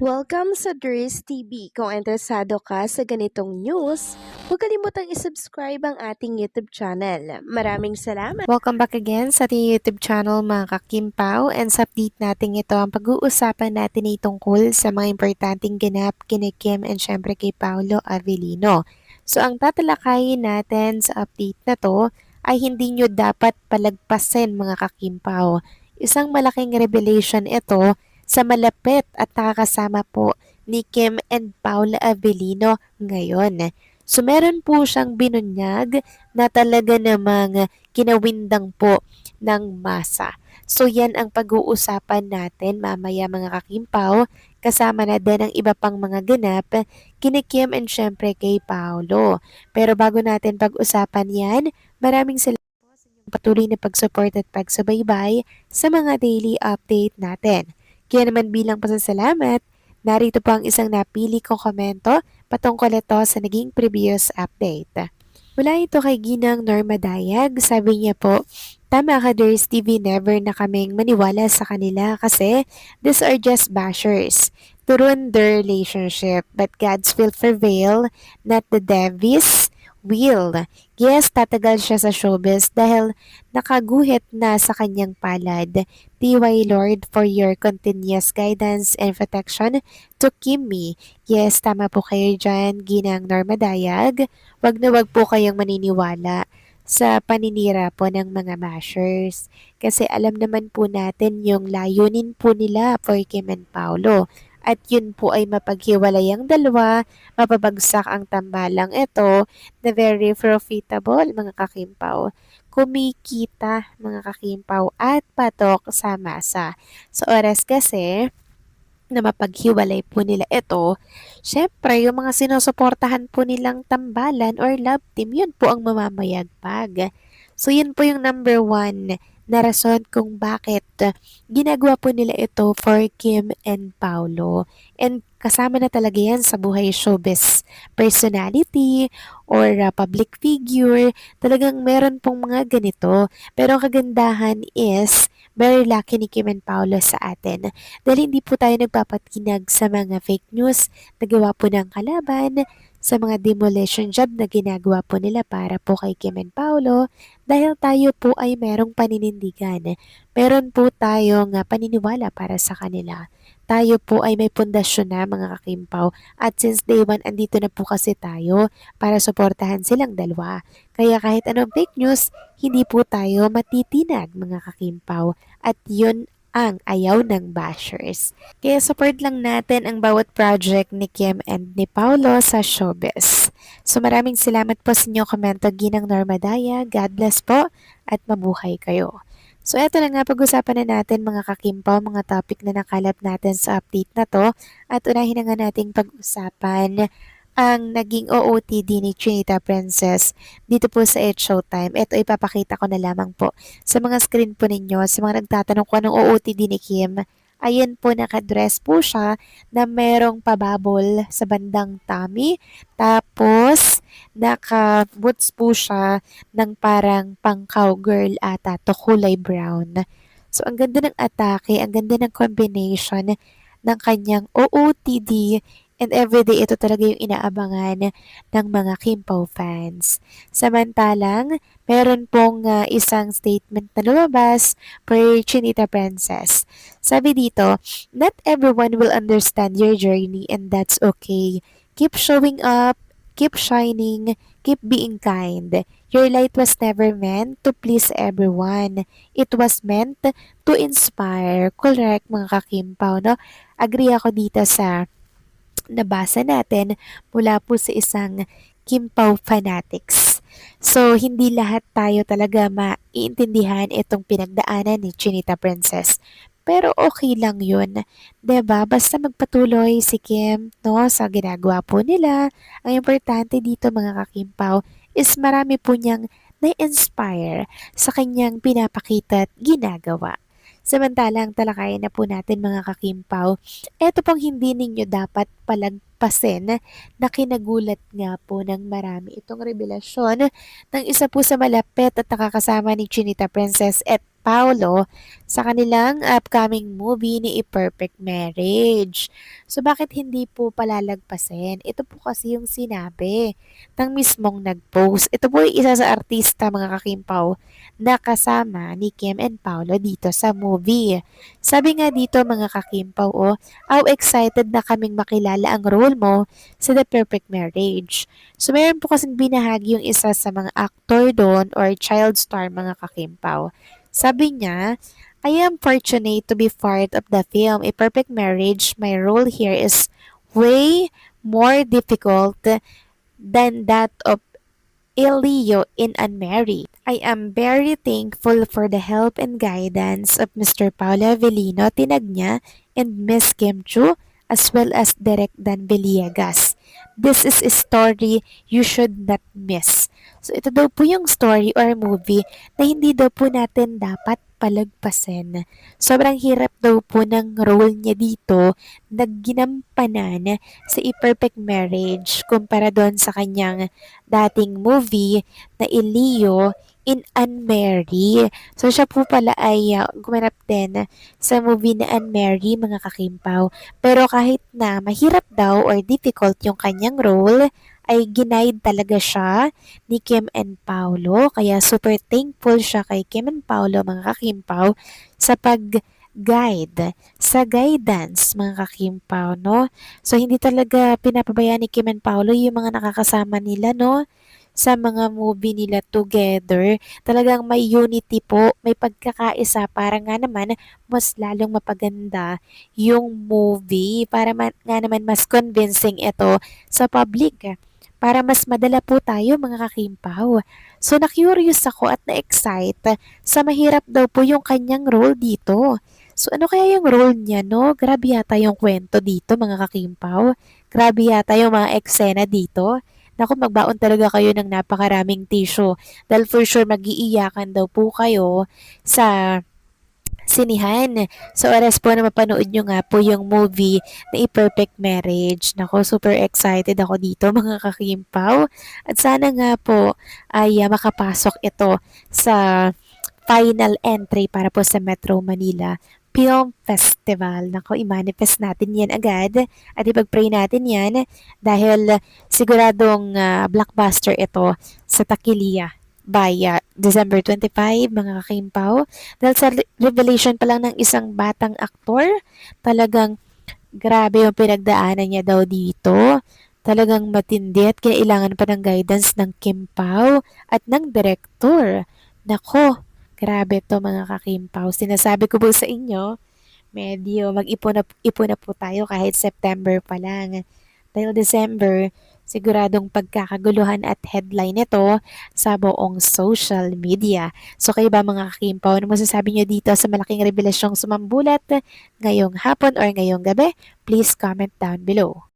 Welcome sa Dries TV. Kung interesado ka sa ganitong news, huwag kalimutang isubscribe ang ating YouTube channel. Maraming salamat! Welcome back again sa ating YouTube channel mga kakimpaw, and sa update natin ito ang pag-uusapan natin ay tungkol sa mga importanteng ganap kina Kim and syempre kay Paolo Avellino. So ang tatalakayin natin sa update na to ay hindi nyo dapat palagpasin mga kakimpaw. Isang malaking revelation ito sa malapit at nakakasama po ni Kim and Paolo Avellino ngayon. So meron po siyang binunyag na talaga namang kinawindang po ng masa. So yan ang pag-uusapan natin mamaya mga kakimpaw, kasama na din ang iba pang mga ganap kina Kim and syempre kay Paolo. Pero bago natin pag-usapan yan, maraming salamat po sa inyong patuloy na pag-support at pagsubaybay sa mga daily update natin. Kaya naman bilang pasasalamat, narito po ang isang napili kong komento patungkol ito sa naging previous update. Mula ito kay Ginang Norma Dayag, sabi niya po, tama ka Ders TV, never na kaming maniwala sa kanila kasi these are just bashers to ruin their relationship, but God's will prevail, not the devil's will. Yes, tatagal siya sa showbiz dahil nakaguhit na sa kanyang palad. TY Lord for your continuous guidance and protection to Kimmy. Yes, tama po kayo dyan, Ginang Norma Dayag. Wag na wag po kayong maniniwala sa paninira po ng mga bashers. Kasi alam naman po natin yung layunin po nila for Kim and Paolo. At yun po ay mapaghiwalay ang dalawa, mapabagsak ang tambalang ito na very profitable mga kakimpaw. Kumikita mga kakimpaw at patok sa masa. Sa oras kasi na mapaghiwalay po nila ito, syempre yung mga sinusuportahan po nilang tambalan or love team, yun po ang mamamayagpag. So yun po yung number one na rason kung bakit ginagawa po nila ito for Kim and Paolo. And kasama na talaga yan sa buhay showbiz personality or public figure. Talagang meron pong mga ganito. Pero ang kagandahan is very lucky ni Kim and Paolo sa atin dahil hindi po tayo nagpapatinag sa mga fake news na gawa po ng kalaban, sa mga demolition job na ginagawa po nila para po kay Kim and Paolo, dahil tayo po ay merong paninindigan. Meron po tayong paniniwala para sa kanila. Tayo po ay may pundasyon na mga kakimpaw, at since day one andito na po kasi tayo para suportahan silang dalawa. Kaya kahit anong fake news, hindi po tayo matitinag mga kakimpaw, at yun ang ayaw ng bashers. Kaya support lang natin ang bawat project ni Kim and ni Paolo sa showbiz. So maraming salamat po sa inyong komento, Ginang Norma Daya. God bless po at mabuhay kayo. So eto na nga, pag-usapan na natin mga kakimpaw, mga topic na nakalap natin sa update na to, at unahin na nga nating pag-usapan ang naging OOTD ni Chinita Princess dito po sa It's Showtime. Ito ipapakita ko na lamang po sa mga screen po ninyo, sa mga nagtatanong ko anong OOTD ni Kim. Ayan po, nakadress po siya na merong pababol sa bandang tummy. Tapos, naka-boots po siya ng parang pang cowgirl ata to, kulay brown. So, ang ganda ng atake, ang ganda ng combination ng kanyang OOTD, and everyday ito talaga yung inaabangan ng mga Kimpaw fans. Samantalang, meron pong isang statement na lumabas per Chinita Princess. Sabi dito, not everyone will understand your journey and that's okay. Keep showing up, keep shining, keep being kind. Your light was never meant to please everyone. It was meant to inspire. Correct mga kakimpaw, no? Agree ako dito sa nabasa natin mula po sa isang Kimpaw fanatics. So, hindi lahat tayo talaga maiintindihan itong pinagdaanan ni Chinita Princess. Pero okay lang yun. 'Di ba? Basta magpatuloy si Kim, no, sa ginagawa po nila. Ang importante dito mga kakimpaw is marami po niyang na-inspire sa kanyang pinapakita at ginagawa. Samantalang talakayan na po natin mga kakimpaw, eto pang hindi ninyo dapat palagpasin na kinagulat nga po ng marami itong revelasyon ng isa po sa malapit at nakakasama ni Chinita Princess at Paolo sa kanilang upcoming movie ni A Perfect Marriage. So bakit hindi po palalagpasin? Ito po kasi yung sinabi ng mismong nag-post. Ito po yung isa sa artista mga kakimpaw na kasama ni Kim and Paolo dito sa movie. Sabi nga dito mga kakimpaw, how excited na kaming makilala ang role mo sa The Perfect Marriage. So meron po kasing binahagi yung isa sa mga actor doon or child star mga kakimpaw. Sabi niya, I am fortunate to be part of the film A Perfect Marriage. My role here is way more difficult than that of Elio in Unmarried. I am very thankful for the help and guidance of Mr. Paolo Avellino, tinag niya, and Miss Kim Chu, as well as Direk Dan Villegas. This is a story you should not miss. So ito daw po yung story or movie na hindi daw po natin dapat palagpasin. Sobrang hirap daw po ng role niya dito na ginampanan sa A Perfect Marriage kumpara doon sa kanyang dating movie na Elio in Unmarried. So siya po pala ay gumanap din sa movie na Unmarried mga kakimpaw. Pero kahit na mahirap daw or difficult yung kanyang role, ay ginaid talaga siya ni Kim and Paolo. Kaya super thankful siya kay Kim and Paolo mga kakimpaw sa pag-guide, sa guidance mga kakimpaw, no? So hindi talaga pinapabayaan ni Kim and Paolo yung mga nakakasama nila, no? Sa mga movie nila together. Talagang may unity po, may pagkakaisa para nga naman mas lalong mapaganda yung movie. Para nga naman mas convincing ito sa public. Para mas madala po tayo mga kakimpaw. So na-curious ako at na-excite sa mahirap daw po yung kanyang role dito. So ano kaya yung role niya, no? Grabe yata yung kwento dito mga kakimpaw. Grabe yata yung mga eksena dito. Naku, magbaon talaga kayo ng napakaraming tissue. Dahil for sure mag-iiyakan daw po kayo sa sinihan. So oras po na mapanood nyo nga po yung movie na A Perfect Marriage. Nako, super excited ako dito mga kakimpaw. At sana nga po ay makapasok ito sa final entry para po sa Metro Manila Film Festival. Nako, i-manifest natin yan agad at ipag-pray natin yan dahil siguradong blockbuster ito sa Taquilla by December 25, mga kakimpaw. Dahil sa revelation pa lang ng isang batang aktor, talagang grabe yung pinagdaanan niya daw dito. Talagang matindi at kailangan pa ng guidance ng Kimpaw at ng direktor. Nako, grabe to mga kakimpaw. Sinasabi ko po sa inyo, medyo ipon na po tayo kahit September pa lang. Dahil December, siguradong pagkakaguluhan at headline ito sa buong social media. So kayo ba mga kakimpaw, ano masasabi nyo dito sa malaking revelasyong sumambulat ngayong hapon or ngayong gabi? Please comment down below.